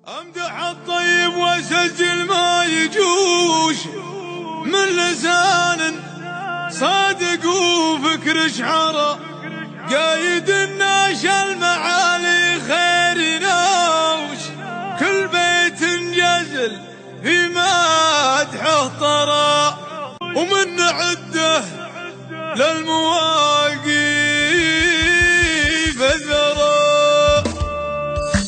امدح الطيب واسجل ما يجوش من لسان صادق وفكر شعره، قايد الناش المعالي خير نوش، كل بيت جزل في مدحه طرى، ومن عده للمواقف الذرى.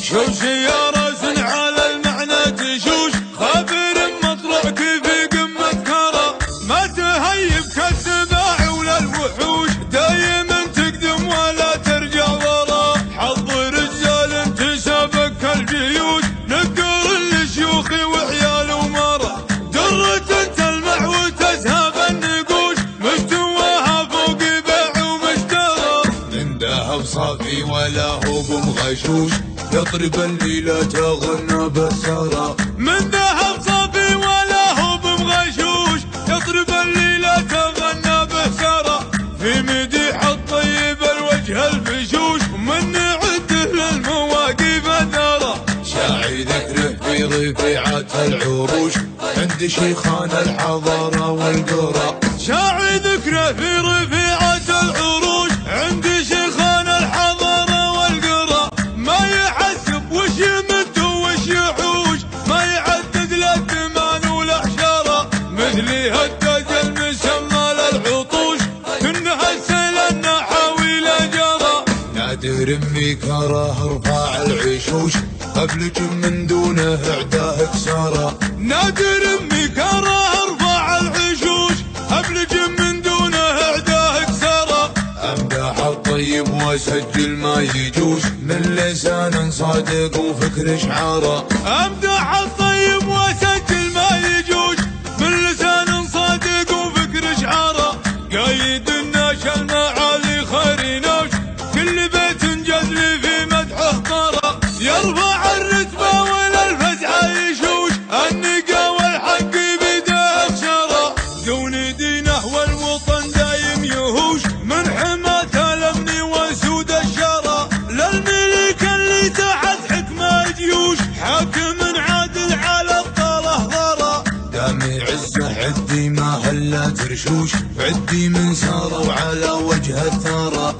شوف سيارة على المعنى تشوش، خبر مطرحك في قمة كرى، ما تهيب كالسباع ولا الوحوش، دايما تقدم ولا ترجع ورا، حظ رجال تسابق كالجيوش، نقر لشيوخ وعيال ومرى، درة تلمع وتزهب النقوش، مستواها فوق بيع ومشترى، من ذهب صافي ولا هو بمغشوش، يطرب الليلة تغنى بالسرى، من ذهب صافي ولا هو بمغشوش، يطرب الليلة تغنى بالسرى، في مديح الطيب الوجه الفشوش، ومن عده للمواقف الذرى، شاعي ذكره في رفيعات العروش، عند شيخان الحضارة والقرى، شاعي ذكره في رفيعات العروش، عند شيخان الحضارة والقرى، ما يحسب وش يمد وش يحوش، ما يعدد للثمان والعشرة، مثلي هالتاج المسمى للعطوش، كنها السيل النحاوي جرى، نادر ميكره ارفع العشوش، قبلك من دونه اعداه كسرى، نادر ميكره ارفع العشوش، قبلك من دونه اعداه كسرى، امدح الطيب واسجل ما يجوش من لسان صادق وفكر شعره، امدح الطيب واسجل ما يجوش من لسان صادق وفكر شعره، قايد الناش المعالي خير نوش، كل بيت جزل في مدحه طرى، يرفع الرتبه وللفزعه يشوش، النقا والحق بيده خشره، دون دينه والوطن دايم يهوش، من حماة الامن وسود الشرى، للملك اللي تحت حكمه جيوش، حاكم عادل على الطله ضرى، دامي عزه عدي ما هلا ترشوش، عدي من ساره وعلى وجه الثرى.